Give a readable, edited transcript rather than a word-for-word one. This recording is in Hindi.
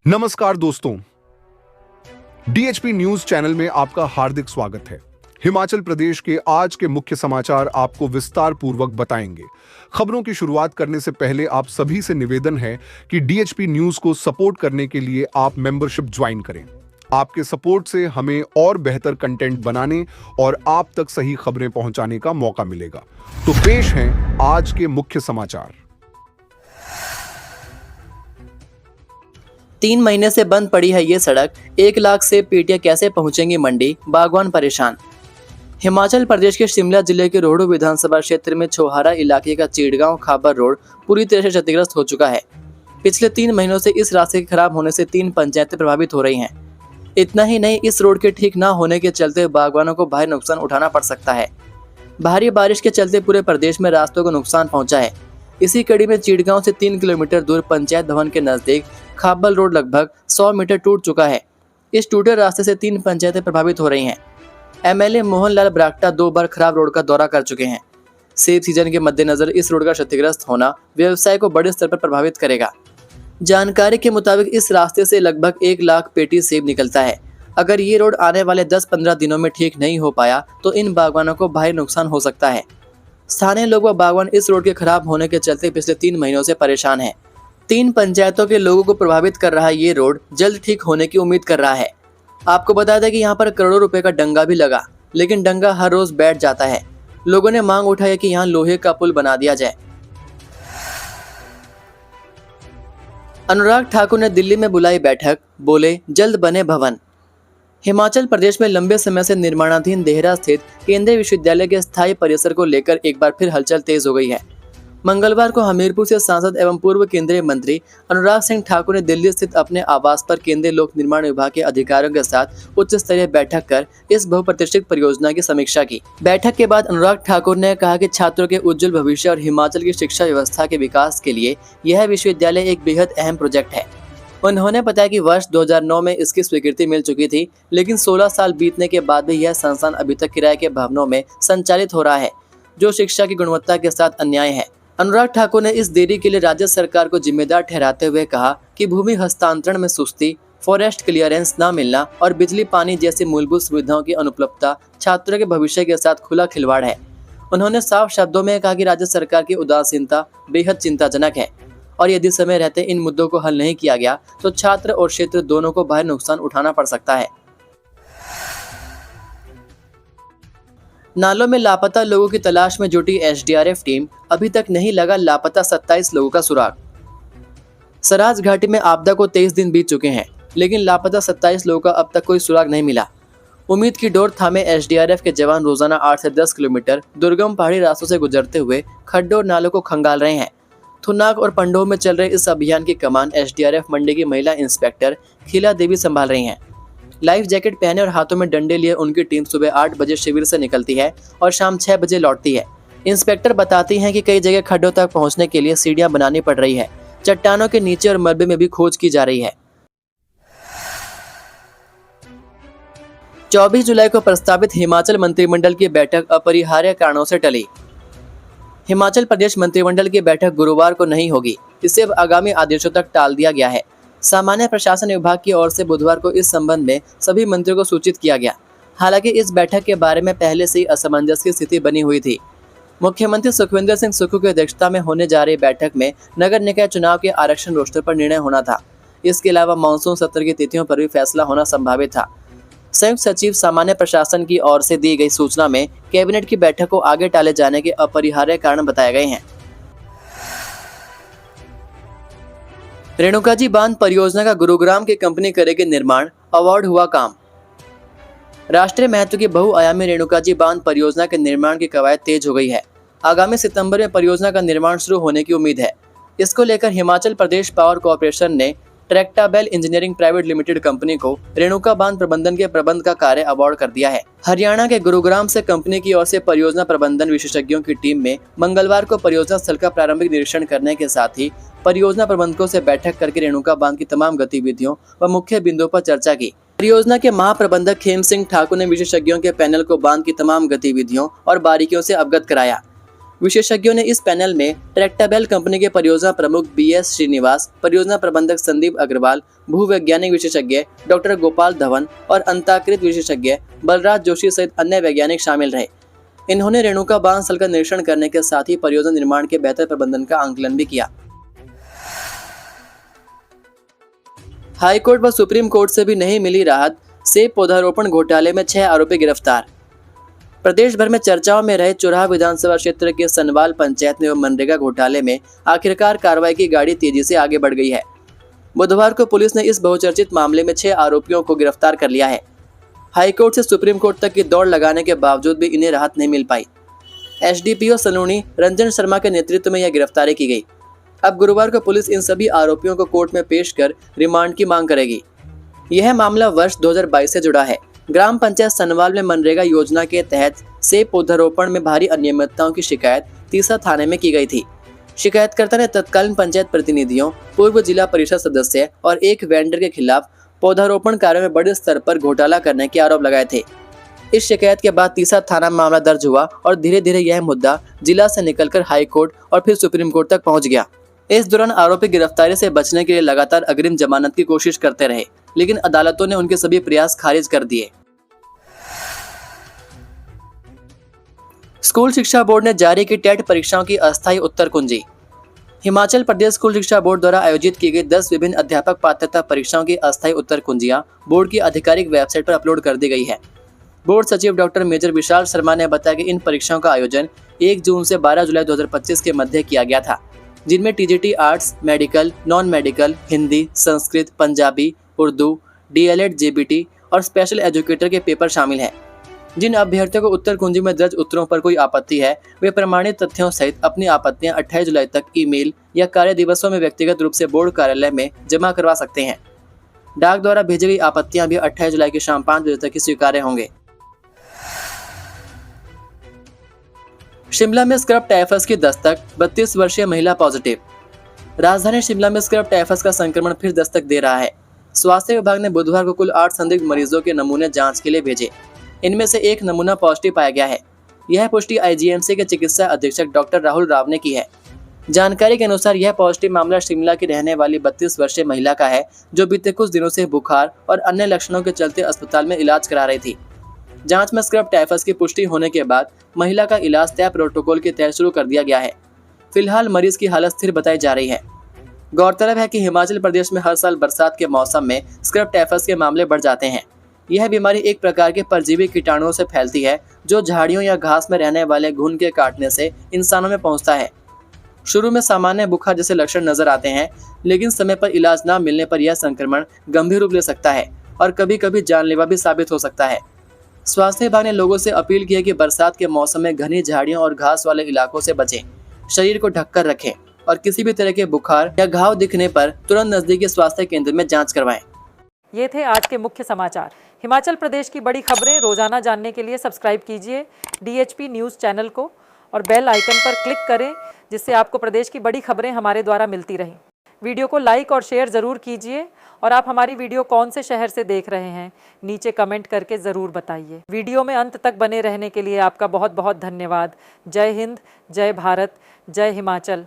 नमस्कार दोस्तों, डीएचपी न्यूज चैनल में आपका हार्दिक स्वागत है। हिमाचल प्रदेश के आज के मुख्य समाचार आपको विस्तार पूर्वक बताएंगे। खबरों की शुरुआत करने से पहले आप सभी से निवेदन है कि डीएचपी न्यूज को सपोर्ट करने के लिए आप मेंबरशिप ज्वाइन करें। आपके सपोर्ट से हमें और बेहतर कंटेंट बनाने और आप तक सही खबरें पहुंचाने का मौका मिलेगा। तो पेश हैं आज के मुख्य समाचार। 3 महीने से बंद पड़ी है ये सड़क। 1 लाख सेब पेटियां कैसे पहुंचेंगी मंडी, बागवान परेशान। हिमाचल प्रदेश के शिमला जिले के रोहडू विधानसभा क्षेत्र में छोहारा इलाके का चीड़गांव खाबर रोड पूरी तरह से क्षतिग्रस्त हो चुका है। पिछले 3 महीनों से इस रास्ते के खराब होने से 3 पंचायतें प्रभावित हो रही हैं। इतना ही नहीं, इस रोड के ठीक न होने के चलते बागवानों को भारी नुकसान उठाना पड़ सकता है। भारी बारिश के चलते पूरे प्रदेश में रास्तों को नुकसान पहुंचा है। इसी कड़ी में चीड़गांव से 3 किलोमीटर दूर पंचायत भवन के नजदीक खाबल रोड लगभग 100 मीटर टूट चुका है। इस टूटे रास्ते से 3 पंचायतें प्रभावित हो रही हैं। एमएलए मोहन लाल ब्राक्टा 2 बार खराब रोड का दौरा कर चुके हैं। सेब सीजन के मद्देनजर इस रोड का क्षतिग्रस्त होना व्यवसाय को बड़े स्तर पर प्रभावित करेगा। जानकारी के मुताबिक इस रास्ते से लगभग 1 लाख पेटी सेब निकलता है। अगर ये रोड आने वाले 10-15 दिनों में ठीक नहीं हो पाया तो इन बागवानों को भारी नुकसान हो सकता है। स्थानीय लोग व बागवान इस रोड के खराब होने के चलते पिछले 3 महीनों से परेशान हैं। 3 पंचायतों के लोगों को प्रभावित कर रहा ये रोड जल्द ठीक होने की उम्मीद कर रहा है। आपको बता दें कि यहाँ पर करोड़ों रुपए का डंगा भी लगा, लेकिन डंगा हर रोज बैठ जाता है। लोगों ने मांग उठाई कि यहाँ लोहे का पुल बना दिया जाए। अनुराग ठाकुर ने दिल्ली में बुलाई बैठक, बोले जल्द बने भवन। हिमाचल प्रदेश में लंबे समय से निर्माणाधीन देहरा स्थित केंद्रीय विश्वविद्यालय के स्थायी परिसर को लेकर एक बार फिर हलचल तेज हो गई है। मंगलवार को हमीरपुर से सांसद एवं पूर्व केंद्रीय मंत्री अनुराग सिंह ठाकुर ने दिल्ली स्थित अपने आवास पर केंद्रीय लोक निर्माण विभाग के अधिकारियों के साथ उच्च स्तरीय बैठक कर इस बहुप्रतिष्ठित परियोजना की समीक्षा की। बैठक के बाद अनुराग ठाकुर ने कहा कि छात्रों के उज्जवल भविष्य और हिमाचल की शिक्षा व्यवस्था के विकास के लिए यह विश्वविद्यालय एक बेहद अहम प्रोजेक्ट है। उन्होंने बताया कि वर्ष 2009 में इसकी स्वीकृति मिल चुकी थी, लेकिन 16 साल बीतने के बाद भी यह संस्थान अभी तक किराए के भवनों में संचालित हो रहा है, जो शिक्षा की गुणवत्ता के साथ अन्याय है। अनुराग ठाकुर ने इस देरी के लिए राज्य सरकार को जिम्मेदार ठहराते हुए कहा कि भूमि हस्तांतरण में सुस्ती, फॉरेस्ट क्लियरेंस न मिलना और बिजली पानी जैसी मूलभूत सुविधाओं की अनुपलब्धता छात्रों के भविष्य के साथ खुला खिलवाड़ है। उन्होंने साफ शब्दों में कहा कि राज्य सरकार की उदासीनता बेहद चिंताजनक है और यदि समय रहते इन मुद्दों को हल नहीं किया गया तो छात्र और क्षेत्र दोनों को भारी नुकसान उठाना पड़ सकता है। नालों में लापता लोगों की तलाश में जुटी एसडीआरएफ टीम, अभी तक नहीं लगा लापता 27 लोगों का सुराग। सराज घाटी में आपदा को 23 दिन बीत चुके हैं, लेकिन लापता 27 लोगों का अब तक कोई सुराग नहीं मिला। उम्मीद की डोर थामे एसडीआरएफ के जवान रोजाना 8 से 10 किलोमीटर दुर्गम पहाड़ी रास्तों से गुजरते हुए खड्डों और नालों को खंगाल रहे हैं। थुनाग और पंडोह में चल रहे इस अभियान की कमान एसडीआरएफ मंडी की महिला इंस्पेक्टर खीला देवी संभाल रही हैं। लाइफ जैकेट पहने और हाथों में डंडे लिए उनकी टीम सुबह 8 बजे शिविर से निकलती है और शाम 6 बजे लौटती है। इंस्पेक्टर बताती हैं कि कई जगह खड्डों तक पहुंचने के लिए सीढ़ियां बनानी पड़ रही है। चट्टानों के नीचे और मलबे में भी खोज की जा रही है। 24 जुलाई को प्रस्तावित हिमाचल मंत्रिमंडल की बैठक अपरिहार्य कारणों से टली। हिमाचल प्रदेश मंत्रिमंडल की बैठक गुरुवार को नहीं होगी। इसे अब आगामी आदेशों तक टाल दिया गया है। सामान्य प्रशासन विभाग की ओर से बुधवार को इस संबंध में सभी मंत्रियों को सूचित किया गया। हालांकि इस बैठक के बारे में पहले से ही असमंजस की स्थिति बनी हुई थी। मुख्यमंत्री सुखविंदर सिंह सुक्खू की अध्यक्षता में होने जा रही बैठक में नगर निकाय चुनाव के आरक्षण रोस्टर पर निर्णय होना था। इसके अलावा मानसून सत्र की तिथियों पर भी फैसला होना संभावित था। संयुक्त सचिव सामान्य प्रशासन की ओर से दी गई सूचना में कैबिनेट की बैठक को आगे टाले जाने के अपरिहार्य कारण बताए गए हैं। रेणुकाजी बांध परियोजना का गुरुग्राम की कंपनी करेगी निर्माण, अवार्ड हुआ काम। राष्ट्रीय महत्व की बहुआयामी रेणुकाजी बांध परियोजना के निर्माण की कवायद तेज हो गई है। आगामी सितंबर में परियोजना का निर्माण शुरू होने की उम्मीद है। इसको लेकर हिमाचल प्रदेश पावर कॉर्पोरेशन ने ट्रैक्टाबेल इंजीनियरिंग प्राइवेट लिमिटेड कंपनी को रेणुका बांध प्रबंधन के प्रबंध का कार्य अवार्ड कर दिया है। हरियाणा के गुरुग्राम से कंपनी की ओर से परियोजना प्रबंधन विशेषज्ञों की टीम में मंगलवार को परियोजना स्थल का प्रारंभिक निरीक्षण करने के साथ ही परियोजना प्रबंधकों से बैठक करके रेणुका बांध की तमाम गतिविधियों व मुख्य बिंदुओं पर चर्चा की। परियोजना के महाप्रबंधक खेम सिंह ठाकुर ने विशेषज्ञों के पैनल को बांध की तमाम गतिविधियों और बारीकियों से अवगत कराया। विशेषज्ञों ने इस पैनल में ट्रैक्टाबेल कंपनी के परियोजना प्रमुख BS श्रीनिवास, परियोजना प्रबंधक संदीप अग्रवाल, भूवैज्ञानिक विशेषज्ञ डॉक्टर गोपाल धवन और अंतःकृत विशेषज्ञ बलराज जोशी सहित अन्य वैज्ञानिक शामिल रहे। इन्होंने रेणुका बांध स्थल का निरीक्षण करने के साथ ही परियोजना निर्माण के बेहतर प्रबंधन का आंकलन भी किया। हाईकोर्ट व सुप्रीम कोर्ट से भी नहीं मिली राहत, सेब पौधारोपण घोटाले में 6 आरोपी गिरफ्तार। प्रदेश भर में चर्चाओं में रहे चुराह विधानसभा क्षेत्र के सनवाल पंचायत एवं मनरेगा घोटाले में आखिरकार कार्रवाई की गाड़ी तेजी से आगे बढ़ गई है। बुधवार को पुलिस ने इस बहुचर्चित मामले में 6 आरोपियों को गिरफ्तार कर लिया है। हाईकोर्ट से सुप्रीम कोर्ट तक की दौड़ लगाने के बावजूद भी इन्हें राहत नहीं मिल पाई। SDPO सलूनी रंजन शर्मा के नेतृत्व में यह गिरफ्तारी की गई। अब गुरुवार को पुलिस इन सभी आरोपियों को कोर्ट में पेश कर रिमांड की मांग करेगी। यह मामला वर्ष 2022 से जुड़ा है। ग्राम पंचायत सनवाल में मनरेगा योजना के तहत सेब पौधारोपण में भारी अनियमितताओं की शिकायत तीसा थाने में की गई थी। शिकायतकर्ता ने तत्कालीन पंचायत प्रतिनिधियों, पूर्व जिला परिषद सदस्य और एक वेंडर के खिलाफ पौधारोपण कार्य में बड़े स्तर पर घोटाला करने के आरोप लगाए थे। इस शिकायत के बाद तीसा थाना में मामला दर्ज हुआ और धीरे धीरे यह मुद्दा जिला से निकलकर हाई कोर्ट और फिर सुप्रीम कोर्ट तक पहुंच गया। इस दौरान आरोपी गिरफ्तारी से बचने के लिए लगातार अग्रिम जमानत की कोशिश करते रहे, लेकिन अदालतों ने उनके सभी प्रयास खारिज कर दिए। स्कूल शिक्षा बोर्ड ने जारी की टेट परीक्षाओं की अस्थायी उत्तर कुंजी। हिमाचल प्रदेश स्कूल शिक्षा बोर्ड द्वारा आयोजित की गई 10 विभिन्न अध्यापक पात्रता परीक्षाओं की अस्थायी उत्तर कुंजियां बोर्ड की आधिकारिक वेबसाइट पर अपलोड कर दी गई है। बोर्ड सचिव डॉक्टर मेजर विशाल शर्मा ने बताया कि इन परीक्षाओं का आयोजन 1 जून से 12 जुलाई 2025 के मध्य किया गया था, जिनमें TGT arts, medical, non medical, Hindi, Sanskrit, Punjabi, Urdu, DLED, JBT और स्पेशल एजुकेटर के पेपर शामिल हैं। जिन अभ्यर्थियों को उत्तर कुंजी में दर्ज उत्तरों पर कोई आपत्ति है, वे प्रमाणित तथ्यों सहित अपनी आपत्तियां 28 जुलाई तक ईमेल या कार्य दिवसों में व्यक्तिगत रूप से बोर्ड कार्यालय में जमा करवा सकते हैं। डाक द्वारा भेजी गई आपत्तियां भी 28 जुलाई की शाम 5 बजे तक ही स्वीकार्य होंगे। शिमला में स्क्रब टाइफस की दस्तक, 32 वर्षीय महिला पॉजिटिव। राजधानी शिमला में स्क्रब टाइफस का संक्रमण फिर दस्तक दे रहा है। स्वास्थ्य विभाग ने बुधवार को कुल 8 संदिग्ध मरीजों के नमूने जांच के लिए भेजे। इनमें से एक नमूना पॉजिटिव पाया गया है। यह पुष्टि IGMC के चिकित्सा अधीक्षक डॉक्टर राहुल राव ने की है। जानकारी के अनुसार यह पॉजिटिव मामला शिमला की रहने वाली 32 वर्षीय महिला का है, जो बीते कुछ दिनों से बुखार और अन्य लक्षणों के चलते अस्पताल में इलाज करा रही थी। जांच में स्क्रब टाइफस की पुष्टि होने के बाद महिला का इलाज तय प्रोटोकॉल के तहत शुरू कर दिया गया है। फिलहाल मरीज की हालत स्थिर बताई जा रही है। गौरतलब है कि हिमाचल प्रदेश में हर साल बरसात के मौसम में स्क्रब टाइफस के मामले बढ़ जाते हैं। यह बीमारी एक प्रकार के परजीवी कीटाणुओं से फैलती है, जो झाड़ियों या घास में रहने वाले घुन के काटने से इंसानों में पहुंचता है। शुरू में सामान्य बुखार जैसे लक्षण नजर आते हैं, लेकिन समय पर इलाज न मिलने पर यह संक्रमण गंभीर रूप ले सकता है और कभी कभी जानलेवा भी साबित हो सकता है। स्वास्थ्य विभाग ने लोगों से अपील की है कि बरसात के मौसम में घनी झाड़ियों और घास वाले इलाकों से बचें, शरीर को ढककर रखें और किसी भी तरह के बुखार या घाव दिखने पर तुरंत नजदीकी स्वास्थ्य केंद्र में जांच करवाएं। ये थे आज के मुख्य समाचार। हिमाचल प्रदेश की बड़ी खबरें रोजाना जानने के लिए सब्सक्राइब कीजिए DHP न्यूज़ चैनल को और बेल आइकन पर क्लिक करें, जिससे आपको प्रदेश की बड़ी खबरें हमारे द्वारा मिलती रहें। वीडियो को लाइक और शेयर ज़रूर कीजिए और आप हमारी वीडियो कौन से शहर से देख रहे हैं, नीचे कमेंट करके ज़रूर बताइए। वीडियो में अंत तक बने रहने के लिए आपका बहुत बहुत धन्यवाद। जय हिंद, जय भारत, जय हिमाचल।